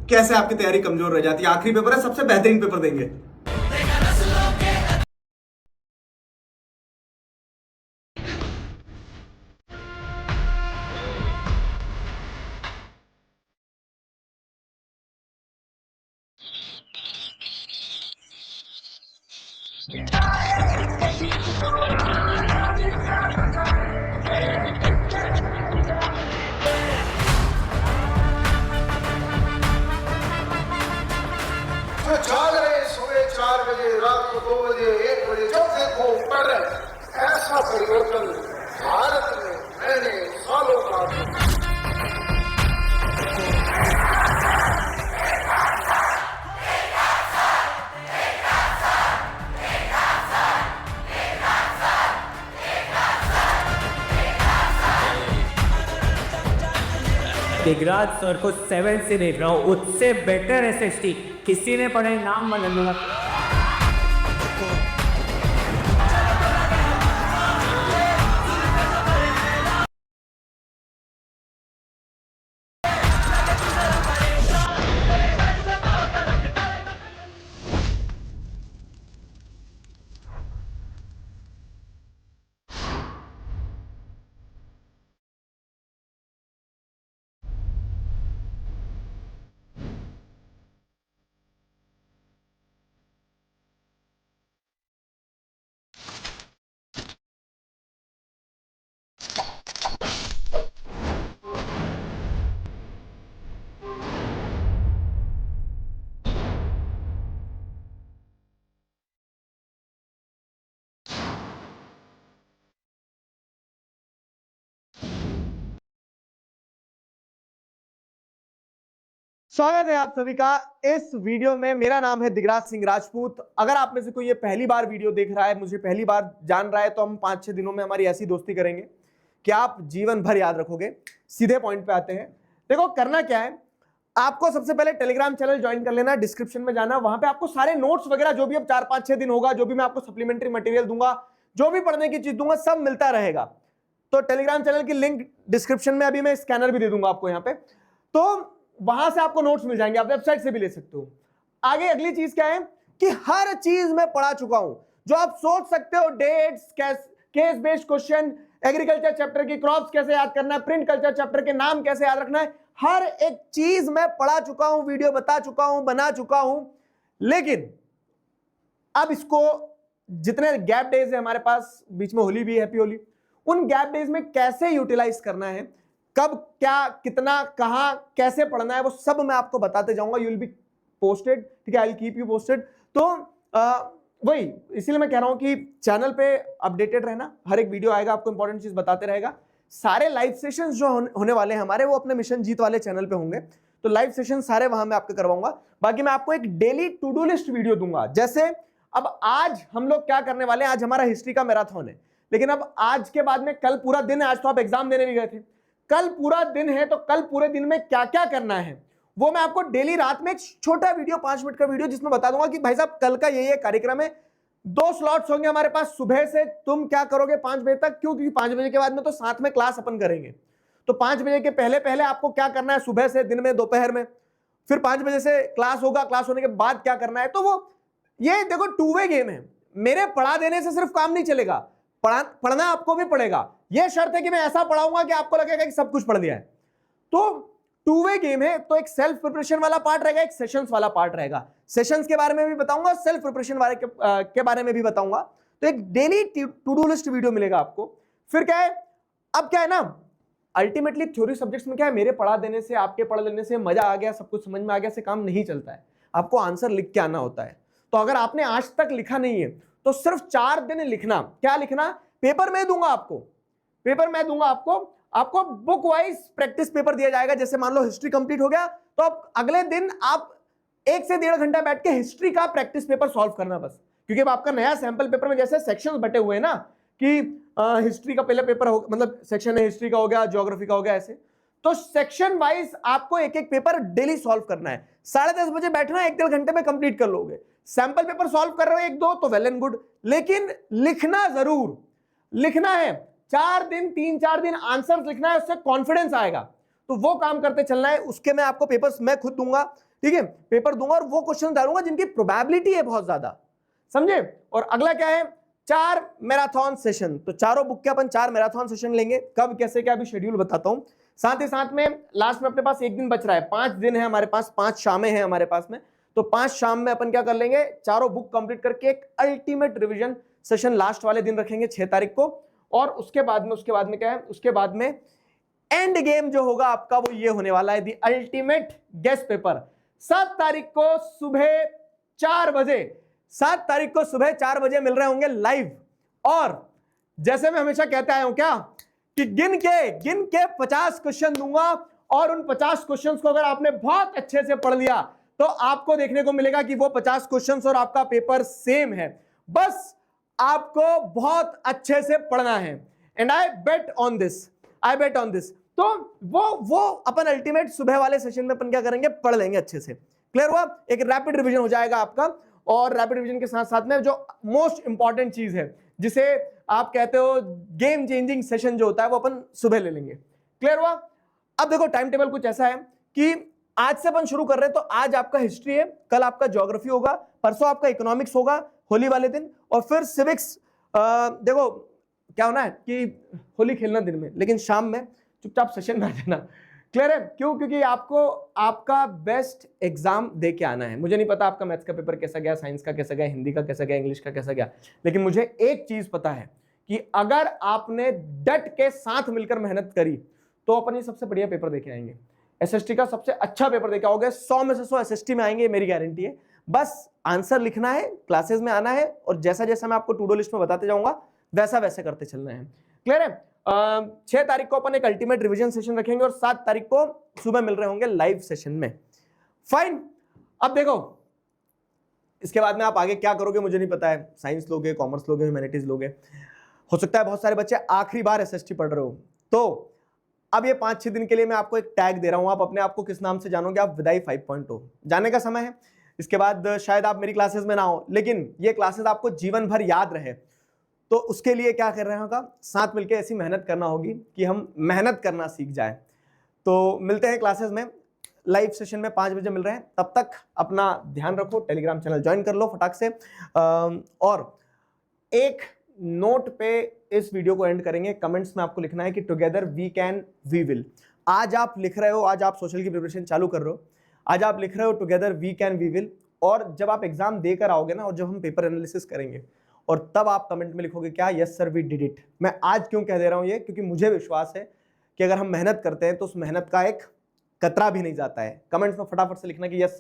कैसे आपकी तैयारी कमजोर रह जाती है। आखिरी पेपर है, सबसे बेहतरीन पेपर देंगे। जो जाग रहे सुबह 4 बजे, रात को 2 बजे, 1 बजे, जब देखो पढ़ रहे। ऐसा परिवर्तन भारत में मैंने सालों का दिगराज सर को 7 से देख रहा हूँ, उससे बेटर एसएसटी किसी ने पढ़े, नाम बदल दूंगा। स्वागत है आप सभी का इस वीडियो में। मेरा नाम है दिगराज सिंह राजपूत। अगर आप में से कोई ये पहली बार वीडियो देख रहा है, मुझे पहली बार जान रहा है, तो हम 5-6 दिनों में हमारी ऐसी दोस्ती करेंगे कि आप जीवन भर याद रखोगे। सीधे पॉइंट पे आते हैं। देखो करना क्या है, आपको सबसे पहले टेलीग्राम चैनल ज्वाइन कर लेना, डिस्क्रिप्शन में जाना, वहां पे आपको सारे नोट्स वगैरह जो भी अब 4-5-6 दिन होगा, जो भी मैं आपको सप्लीमेंट्री मटेरियल दूंगा, जो भी पढ़ने की चीज दूंगा, सब मिलता रहेगा। तो टेलीग्राम चैनल की लिंक डिस्क्रिप्शन में, अभी मैं स्कैनर भी दे दूंगा आपको यहाँ पे, तो वहां से आपको नोट्स मिल जाएंगे, आप वेबसाइट से भी ले सकते हो। आगे अगली चीज क्या है कि हर चीज मैं पढ़ा चुका हूं जो आप सोच सकते हो। Dates, case based question, agriculture chapter की क्रॉप्स कैसे याद करना है, प्रिंट कल्चर चैप्टर के नाम कैसे याद रखना है, हर एक चीज मैं पढ़ा चुका हूं, वीडियो बता चुका हूं, बना चुका हूं। लेकिन अब इसको, जितने गैप डेज है हमारे पास, बीच में होली भी, हैप्पी होली, उन गैप डेज में कैसे यूटिलाइज करना है, कब क्या कितना कहां कैसे पढ़ना है, वो सब मैं आपको बताते जाऊंगा। यू विल बी पोस्टेड, ठीक है, I will keep you posted. तो वही इसीलिए मैं कह रहा हूं कि चैनल पे अपडेटेड रहना, हर एक वीडियो आएगा आपको इंपॉर्टेंट चीज बताते रहेगा। सारे लाइव सेशंस जो होने वाले हैं हमारे, वो अपने मिशन जीत वाले चैनल पे होंगे, तो लाइव सेशन सारे वहां मैं आपको करवाऊंगा। बाकी मैं आपको एक daily to do list video दूंगा। जैसे अब आज हम लोग क्या करने वाले हैं, आज हमारा हिस्ट्री का मैराथन है, लेकिन अब आज के बाद में कल पूरा दिन है, आज तो आप एग्जाम देने भी गए थे, कल पूरा दिन है, तो कल पूरे दिन में क्या क्या करना है वो मैं आपको डेली रात में एक छोटा वीडियो, 5 मिनट का वीडियो, जिसमें बता दूंगा कि भाई साहब कल का ये कार्यक्रम है, 2 स्लॉट्स होंगे हमारे पास सुबह से, तुम क्या करोगे 5 बजे तक, क्यों, क्योंकि 5 बजे के बाद में तो साथ में क्लास अपन करेंगे। तो 5 बजे के पहले पहले आपको क्या करना है, सुबह से, दिन में, दोपहर में, फिर 5 बजे से क्लास होगा, क्लास होने के बाद क्या करना है। तो वो ये देखो टू वे गेम है, मेरे पढ़ा देने से सिर्फ काम नहीं चलेगा, पढ़ना आपको भी पड़ेगा। यह शर्त है कि मैं ऐसा पढ़ाऊंगा कि आपको लगेगा कि सब कुछ पढ़ लिया है। तो टू वे गेम है, तो एक सेल्फ प्रिपरेशन वाला पार्ट रहेगा, एक सेशंस वाला पार्ट रहेगा। सेशंस के बारे में भी बताऊंगा, सेल्फ प्रिपरेशन वाले के बारे में भी बताऊंगा। तो एक daily to do list video मिलेगा आपको। फिर क्या है, अब क्या है ना, अल्टीमेटली थ्योरी सब्जेक्ट्स में क्या है, मेरे पढ़ा देने से, आपके पढ़ लेने से, मजा आ गया, सब कुछ समझ में आ गया से काम नहीं चलता है, आपको आंसर लिख के आना होता है। तो अगर आपने आज तक लिखा नहीं है, तो सिर्फ 4 दिन लिखना। क्या लिखना, पेपर मैं दूंगा आपको, पेपर मैं दूंगा आपको बुक वाइज प्रैक्टिस पेपर दिया जाएगा। जैसे मान लो हिस्ट्री कंप्लीट हो गया, तो अब अगले दिन आप 1 से 1.5 घंटा बैठ के हिस्ट्री का प्रैक्टिस पेपर सॉल्व करना बस। क्योंकि अब आपका नया सैंपल पेपर में जैसे सेक्शंस बटे हुए हैं ना, कि हिस्ट्री का पहले पेपर हो, मतलब सेक्शन है हिस्ट्री का हो गया, ज्योग्राफी का हो गया, ऐसे। तो सेक्शन वाइज आपको एक एक पेपर डेली सॉल्व करना है। 10:30 बजे बैठना, 1-1.5 घंटे में कंप्लीट कर लोगे। सैंपल पेपर सॉल्व कर रहे हो 1-2 तो वेल एंड गुड, लेकिन लिखना जरूर, लिखना है 4 दिन, 3-4 दिन आंसर लिखना है, उससे कॉन्फिडेंस आएगा। तो वो काम करते चलना है। उसके मैं आपको पेपर्स मैं खुद दूंगा, ठीक है, पेपर दूंगा और वो क्वेश्चन डालूंगा जिनकी प्रोबेबिलिटी है बहुत ज्यादा, समझे। और अगला क्या है, 4 मैराथन सेशन। तो चारों बुक के अपन 4 मैराथन सेशन लेंगे, कब कैसे क्या अभी शेड्यूल बताता हूं। साथ ही साथ में लास्ट में अपने पास एक दिन बच रहा है, 5 दिन है हमारे पास, 5 शामें हैं हमारे पास में। तो 5 शाम में अपन क्या कर लेंगे, चारों बुक कंप्लीट करके एक अल्टीमेट रिवीजन सेशन लास्ट वाले दिन रखेंगे 6 तारीख को। और उसके बाद में क्या है, उसके बाद में एंड गेम जो होगा आपका वो ये होने वाला है, दी अल्टीमेट गेस्ट पेपर। 7 तारीख को सुबह 4 बजे, 7 तारीख को सुबह 4 बजे मिल रहे होंगे लाइव। और जैसे मैं हमेशा कहता आया हूं क्या, कि गिन के 50 क्वेश्चन दूंगा, और उन 50 क्वेश्चंस को अगर आपने बहुत अच्छे से पढ़ लिया तो आपको देखने को मिलेगा कि वो 50 क्वेश्चंस और आपका पेपर सेम है। बस आपको बहुत अच्छे से पढ़ना है, and I bet on this. तो वो अपन अल्टीमेट सुबह वाले सेशन में अपन क्या करेंगे, पढ़ लेंगे अच्छे से। क्लियर हुआ, एक रैपिड रिवीजन हो जाएगा आपका। और रैपिड रिवीजन के साथ साथ में जो मोस्ट इंपॉर्टेंट चीज है, जिसे आप कहते हो गेम चेंजिंग सेशन जो होता है, वो अपन सुबह ले लेंगे। क्लियर हुआ। अब देखो टाइम टेबल कुछ ऐसा है कि आज से अपन शुरू कर रहे हैं, तो आज आपका हिस्ट्री है, कल आपका ज्योग्राफी होगा, परसों आपका इकोनॉमिक्स होगा होली वाले दिन, और फिर सिविक्स। देखो क्या होना है कि होली खेलना दिन में, लेकिन शाम में चुपचाप सेशन में आ जाना। क्लियर है, क्यों, क्योंकि आपको आपका बेस्ट एग्जाम दे के आना है। मुझे नहीं पता आपका मैथ्स का पेपर कैसा गया, साइंस का कैसा गया, हिंदी का कैसा गया, इंग्लिश का कैसा गया, लेकिन मुझे एक चीज पता है कि अगर आपने डट के साथ मिलकर मेहनत करी तो अपन ये सबसे बढ़िया पेपर देके आएंगे। एसएसटी का सबसे अच्छा पेपर देके आओगे, 100 में से 100 एसएसटी में आएंगे, मेरी गारंटी है। बस आंसर लिखना है, क्लासेस में आना है, और जैसा जैसा मैं आपको टू डू लिस्ट में बताते जाऊंगा वैसा वैसे करते चलना है। क्लियर है। 6 तारीख को अपन एक अल्टीमेट रिवीजन सेशन रखेंगे, और 7 तारीख को सुबह मिल रहे होंगे लाइव सेशन में। फाइन। अब देखो इसके बाद में आप आगे क्या करोगे मुझे नहीं पता है, साइंस लोगे, कॉमर्स लोगे, ह्यूमैनिटीज लोगे। हो सकता है बहुत सारे बच्चे आखिरी बार एसएसटी पढ़ रहे हो। तो अब ये 5-6 दिन के लिए मैं आपको एक टैग दे रहा हूं, आप अपने आप को किस नाम से जानोगे, आप विदाई 5.0 जाने का समय है। इसके बाद शायद आप मेरी क्लासेस में ना हो, लेकिन ये क्लासेस आपको जीवन भर याद रहे, तो उसके लिए क्या कर रहे होगा, साथ मिलकर ऐसी मेहनत करना होगी कि हम मेहनत करना सीख जाए। तो मिलते हैं क्लासेस में, लाइव सेशन में 5 बजे मिल रहे हैं। तब तक अपना ध्यान रखो, टेलीग्राम चैनल ज्वाइन कर लो फटाक से। और एक नोट पे इस वीडियो को एंड करेंगे, कमेंट्स में आपको लिखना है कि together we can we will. आज आप लिख रहे हो, आज आप सोशल की प्रिपरेशन चालू कर रहे हो, आज आप लिख रहे हो together we can we will, और जब आप एग्जाम देकर आओगे ना, और जब हम पेपर एनालिसिस करेंगे, और तब आप कमेंट में लिखोगे क्या, yes sir we did it. मैं आज क्यों कह दे रहा हूं ये, क्योंकि मुझे विश्वास है कि अगर हम मेहनत करते हैं तो उस मेहनत का एक कतरा भी नहीं जाता है। कमेंट्स में फटाफट से लिखना कि यस सर